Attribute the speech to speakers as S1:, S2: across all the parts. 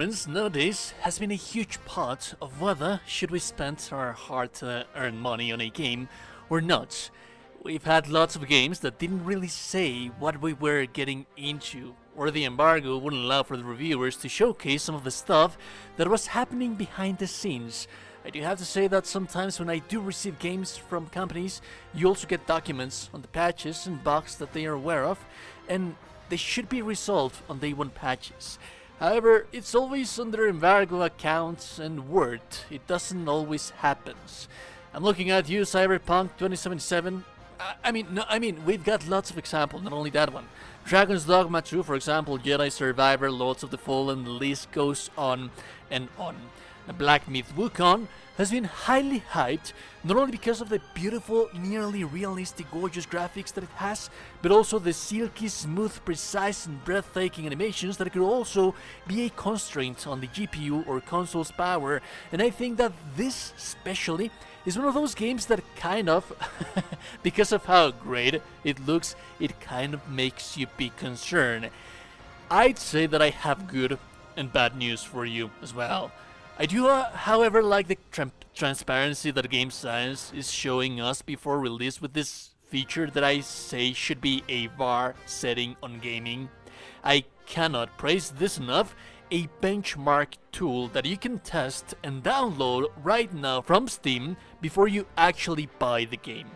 S1: performance nowadays has been a huge part of whether should we spend our hard-earned money on a game or not. We've had lots of games that didn't really say what we were getting into, or the embargo wouldn't allow for the reviewers to showcase some of the stuff that was happening behind the scenes. I do have to say that sometimes when I do receive games from companies, you also get documents on the patches and bugs that they are aware of, and they should be resolved on day one patches. However, it's always under embargo accounts and word. It doesn't always happen. I'm looking at you, Cyberpunk 2077. I mean, we've got lots of examples, not only that one. Dragon's Dogma 2, for example, Jedi Survivor, Lords of the Fallen, the list goes on and on. Black Myth Wukong has been highly hyped, not only because of the beautiful, nearly realistic, gorgeous graphics that it has, but also the silky, smooth, precise, and breathtaking animations that could also be a constraint on the GPU or console's power. And I think that this, especially, is one of those games that kind of, because of how great it looks, it kind of makes you be concerned. I'd say that I have good and bad news for you as well. I do, however, like the transparency that Game Science is showing us before release with this feature that I say should be a VAR setting on gaming. I cannot praise this enough. A benchmark tool that you can test and download right now from Steam before you actually buy the game.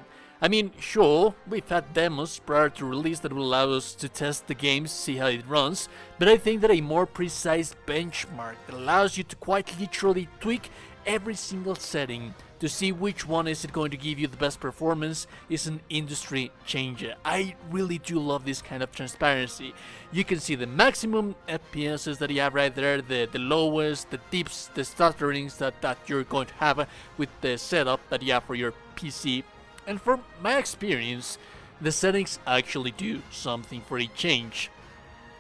S1: I mean, sure, we've had demos prior to release that will allow us to test the game, see how it runs, but I think that a more precise benchmark that allows you to quite literally tweak every single setting to see which one is it going to give you the best performance is an industry changer. I really do love this kind of transparency. You can see the maximum FPSs that you have right there, the lowest, the dips, the stutterings that you're going to have with the setup that you have for your PC. And from my experience, the settings actually do something for a change.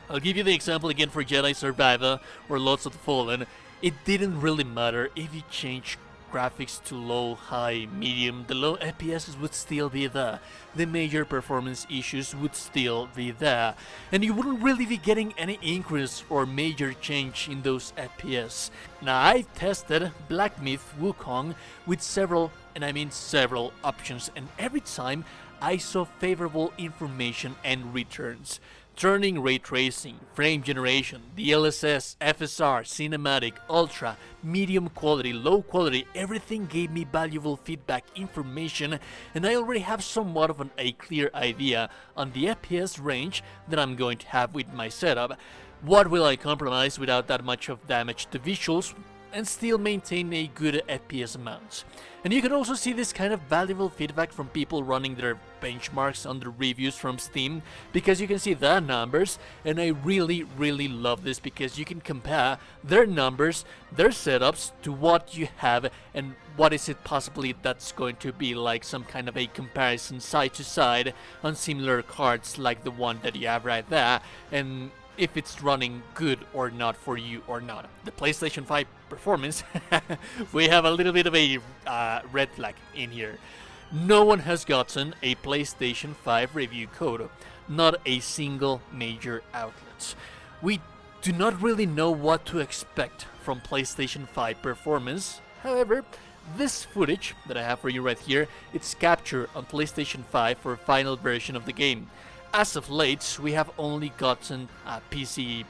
S1: I'll give you the example again for Jedi Survivor or Lords of the Fallen. It didn't really matter if you change graphics to low, high, medium, the low FPS would still be there. The major performance issues would still be there. And you wouldn't really be getting any increase or major change in those FPS. Now, I've tested Black Myth Wukong with several, and I mean several options, and every time I saw favorable information and returns. Turning ray tracing, frame generation, DLSS, FSR, cinematic, ultra, medium quality, low quality, everything gave me valuable feedback information, and I already have somewhat of a clear idea on the FPS range that I'm going to have with my setup. What will I compromise without that much of damage to visuals and still maintain a good FPS amount? And you can also see this kind of valuable feedback from people running their benchmarks on the reviews from Steam, because you can see their numbers, and I really love this because you can compare their numbers, their setups to what you have and what is it possibly that's going to be like some kind of a comparison side to side on similar cards like the one that you have right there, and if it's running good or not for you or not. The PlayStation 5 performance, we have a little bit of a red flag in here. No one has gotten a PlayStation 5 review code, not a single major outlet. We do not really know what to expect from PlayStation 5 performance. However, this footage that I have for you right here, it's captured on PlayStation 5 for a final version of the game. As of late, we have only gotten PC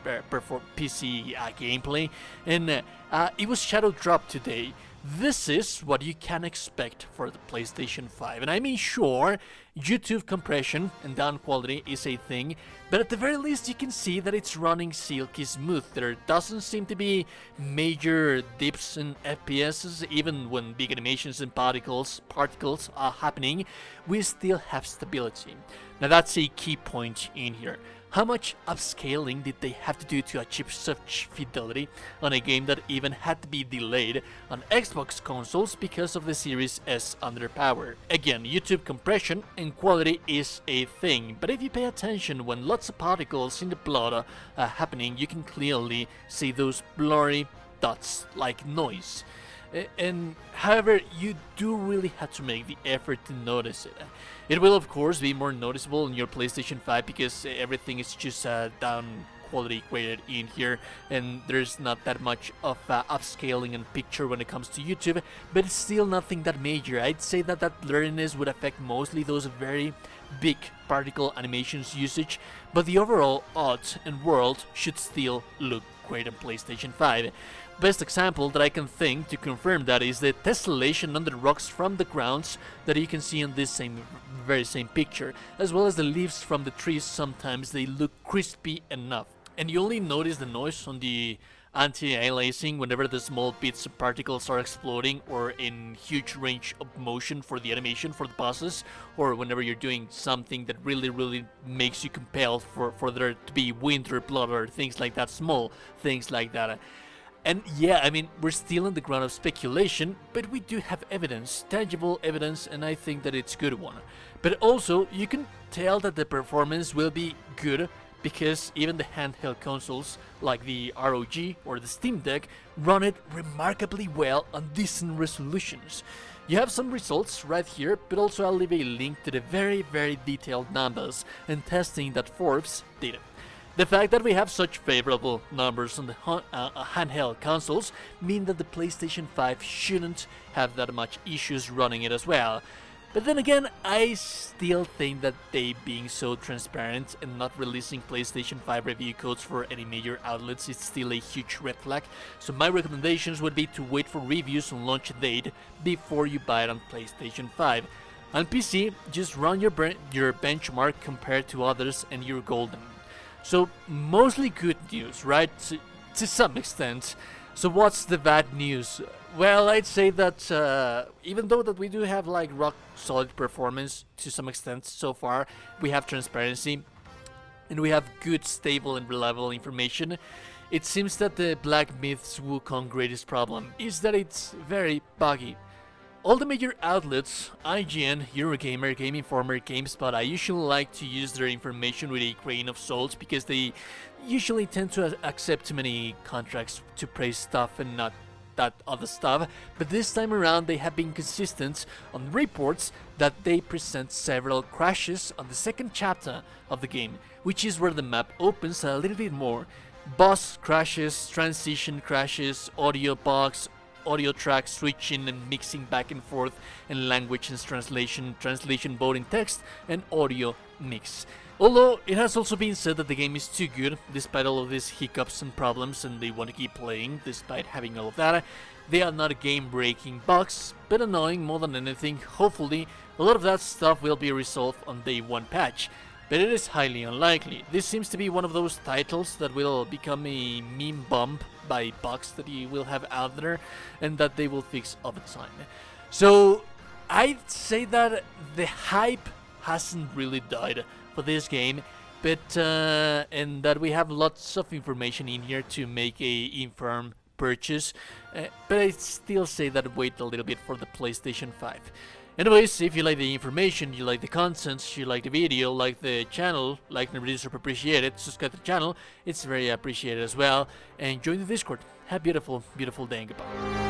S1: gameplay, and it was shadow dropped today. This is what you can expect for the PlayStation 5. And I mean, sure, YouTube compression and down quality is a thing, but at the very least you can see that it's running silky smooth. There doesn't seem to be major dips in FPS, even when big animations and particles are happening, we still have stability. Now that's a key point in here. How much upscaling did they have to do to achieve such fidelity on a game that even had to be delayed on Xbox consoles because of the Series S underpower? Again, YouTube compression and quality is a thing, but if you pay attention when lots of particles in the blood are happening, you can clearly see those blurry dots like noise. And however, you do really have to make the effort to notice it. It will of course be more noticeable in your PlayStation 5 because everything is just down quality created in here, and there's not that much of upscaling and picture when it comes to YouTube, but it's still nothing that major. I'd say that that blurriness would affect mostly those very big particle animations usage, but the overall art and world should still look great on PlayStation 5. Best example that I can think to confirm that is the tessellation on the rocks from the grounds that you can see in this very same picture, as well as the leaves from the trees. Sometimes they look crispy enough, and you only notice the noise on the anti-aliasing whenever the small bits of particles are exploding, or in huge range of motion for the animation for the bosses, or whenever you're doing something that really makes you compelled for there to be wind or blood or things like that, small things like that. And yeah, I mean, we're still on the ground of speculation, but we do have evidence, tangible evidence, and I think that it's a good one. But also, you can tell that the performance will be good because even the handheld consoles like the ROG or the Steam Deck run it remarkably well on decent resolutions. You have some results right here, but also I'll leave a link to the very detailed numbers and testing that Forbes did. The fact that we have such favorable numbers on the handheld consoles mean that the PlayStation 5 shouldn't have that much issues running it as well. But then again, I still think that they being so transparent and not releasing PlayStation 5 review codes for any major outlets is still a huge red flag, so my recommendations would be to wait for reviews on launch date before you buy it on PlayStation 5. On PC, just run your benchmark compared to others and you're golden. So mostly good news, right? To some extent. So what's the bad news? Well, I'd say that even though that we do have like rock solid performance to some extent so far, we have transparency and we have good, stable and reliable information, it seems that the Black Myth's Wukong greatest problem is that it's very buggy. All the major outlets, IGN, Eurogamer, Game Informer, GameSpot, I usually like to use their information with a grain of salt because they usually tend to accept too many contracts to praise stuff and not that other stuff, but this time around they have been consistent on reports that they present several crashes on the second chapter of the game, which is where the map opens a little bit more. Boss crashes, transition crashes, audio bugs, audio track switching and mixing back and forth, and language and translation both in text and audio mix. Although it has also been said that the game is too good despite all of these hiccups and problems, and they want to keep playing despite having all of that. They are not game-breaking bugs, but annoying more than anything. Hopefully a lot of that stuff will be resolved on day one patch, but it is highly unlikely. This seems to be one of those titles that will become a meme bump by bugs that you will have out there and that they will fix over time. So I'd say that the hype hasn't really died for this game, but and that we have lots of information in here to make a informed purchase, but I still say that wait a little bit for the PlayStation 5. Anyways, if you like the information, you like the content, you like the video, like the channel, like and really super appreciate it, subscribe to the channel, it's very appreciated as well, and join the Discord. Have a beautiful day and goodbye.